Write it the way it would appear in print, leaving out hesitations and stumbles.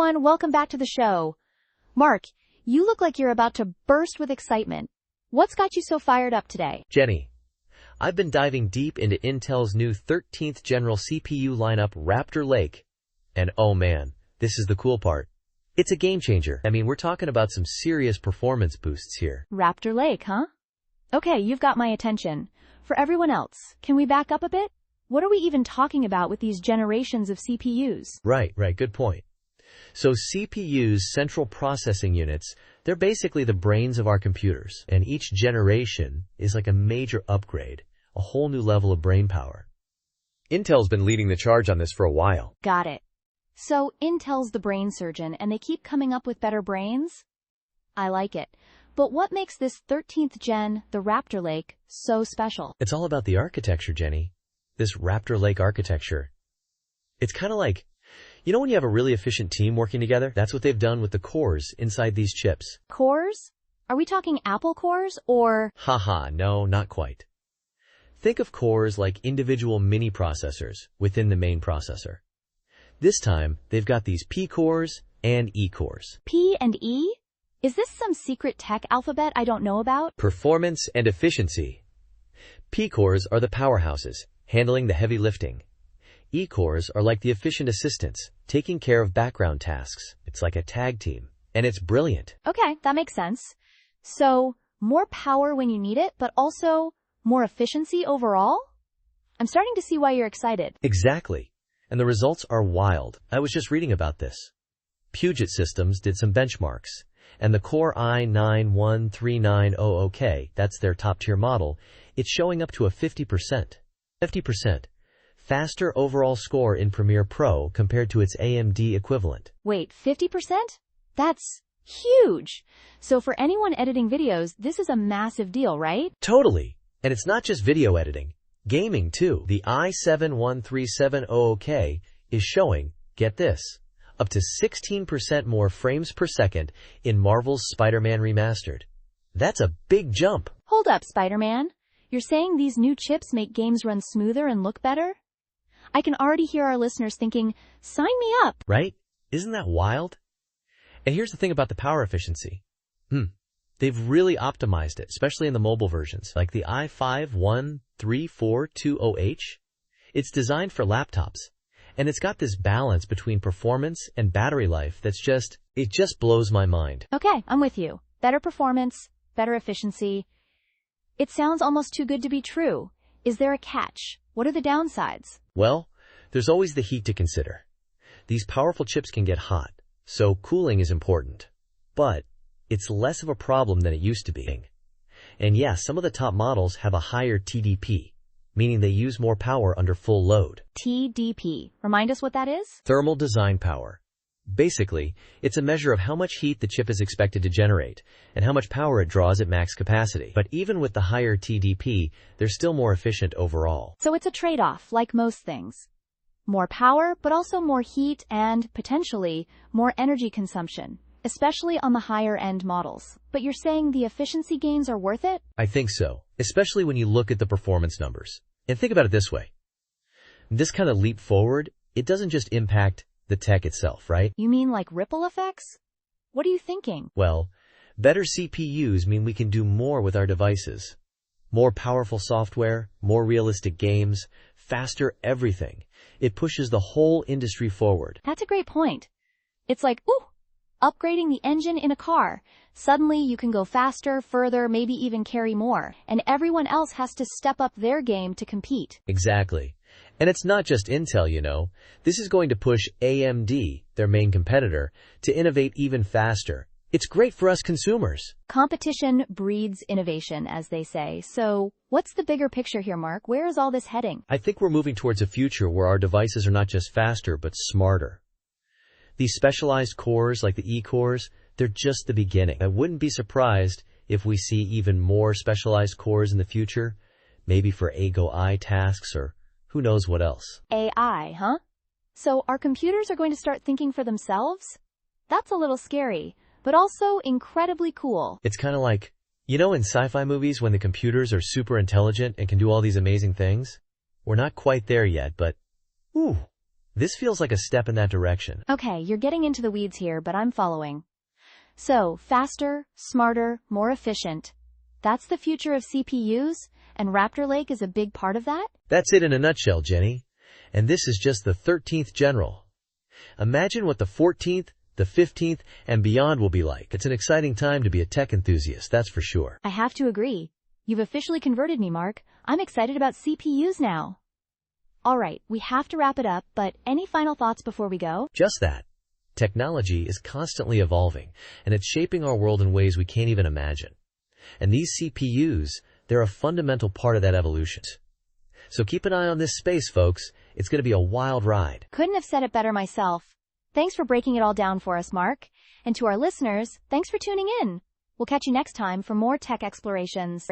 everyone, welcome back to the show. Mark, you look like you're about to burst with excitement. What's got you so fired up today? Jenny, I've been diving deep into Intel's new 13th general CPU lineup, Raptor Lake. And oh man, this is the cool part. It's a game changer. I mean, we're talking about some serious performance boosts here. Raptor Lake, huh? Okay, you've got my attention. For everyone else, can we back up a bit? What are we even talking about with these generations of CPUs? Right, good point. So CPUs, central processing units, they're basically the brains of our computers. And each generation is like a major upgrade, a whole new level of brain power. Intel's been leading the charge on this for a while. Got it. So Intel's the brain surgeon and they keep coming up with better brains? I like it. But what makes this 13th gen, the Raptor Lake, so special? It's all about the architecture, Jenny. This Raptor Lake architecture. It's kind of like, you know when you have a really efficient team working together? That's what they've done with the cores inside these chips. Cores? Are we talking Apple cores or? Haha, no, not quite. Think of cores like individual mini processors within the main processor. This time, they've got these P cores and E cores. P and E? Is this some secret tech alphabet I don't know about? Performance and efficiency. P cores are the powerhouses, handling the heavy lifting. E cores are like the efficient assistants, taking care of background tasks. It's like a tag team, and it's brilliant. Okay, that makes sense. So, more power when you need it, but also more efficiency overall? I'm starting to see why you're excited. Exactly. And the results are wild. I was just reading about this. Puget Systems did some benchmarks, and the Core i9-13900K, that's their top-tier model, it's showing up to a 50% faster overall score in Premiere Pro compared to its AMD equivalent. Wait, 50%? That's huge! So for anyone editing videos, this is a massive deal, right? Totally. And it's not just video editing. Gaming, too. The i7-13700K is showing, get this, up to 16% more frames per second in Marvel's Spider-Man Remastered. That's a big jump. Hold up, Spider-Man. You're saying these new chips make games run smoother and look better? I can already hear our listeners thinking, sign me up. Right? Isn't that wild? And here's the thing about the power efficiency. They've really optimized it, especially in the mobile versions, like the i5-13420H. It's designed for laptops, and it's got this balance between performance and battery life it just blows my mind. Okay, I'm with you. Better performance, better efficiency. It sounds almost too good to be true. Is there a catch? What are the downsides? Well, there's always the heat to consider. These powerful chips can get hot, so cooling is important. But it's less of a problem than it used to be. And yes, some of the top models have a higher TDP, meaning they use more power under full load. TDP. Remind us what that is? Thermal design power. Basically, it's a measure of how much heat the chip is expected to generate and how much power it draws at max capacity. But even with the higher TDP, they're still more efficient overall. So it's a trade-off, like most things. More power, but also more heat and, potentially, more energy consumption, especially on the higher-end models. But you're saying the efficiency gains are worth it? I think so, especially when you look at the performance numbers. And think about it this way. This kind of leap forward, it doesn't just impact the tech itself, right? You mean like ripple effects? What are you thinking? Well, better CPUs mean we can do more with our devices. More powerful software, more realistic games, faster everything. It pushes the whole industry forward. That's a great point. It's like, upgrading the engine in a car. Suddenly you can go faster, further, maybe even carry more, and everyone else has to step up their game to compete. Exactly. And it's not just Intel, you know. This is going to push AMD, their main competitor, to innovate even faster. It's great for us consumers. Competition breeds innovation, as they say. So, what's the bigger picture here, Mark? Where is all this heading? I think we're moving towards a future where our devices are not just faster, but smarter. These specialized cores, like the E-cores, they're just the beginning. I wouldn't be surprised if we see even more specialized cores in the future, maybe for AI tasks or who knows what else. AI, huh? So our computers are going to start thinking for themselves? That's a little scary, but also incredibly cool. It's kind of like, you know, in sci-fi movies when the computers are super intelligent and can do all these amazing things? We're not quite there yet, but, This feels like a step in that direction. Okay, you're getting into the weeds here, but I'm following. So, faster, smarter, more efficient. That's the future of CPUs, and Raptor Lake is a big part of that? That's it in a nutshell, Jenny. And this is just the 13th general. Imagine what the 14th, the 15th, and beyond will be like. It's an exciting time to be a tech enthusiast, that's for sure. I have to agree. You've officially converted me, Mark. I'm excited about CPUs now. Alright, we have to wrap it up, but any final thoughts before we go? Just that. Technology is constantly evolving, and it's shaping our world in ways we can't even imagine. And these CPUs, they're a fundamental part of that evolution. So keep an eye on this space, folks. It's going to be a wild ride. Couldn't have said it better myself. Thanks for breaking it all down for us, Mark. And to our listeners, thanks for tuning in. We'll catch you next time for more tech explorations.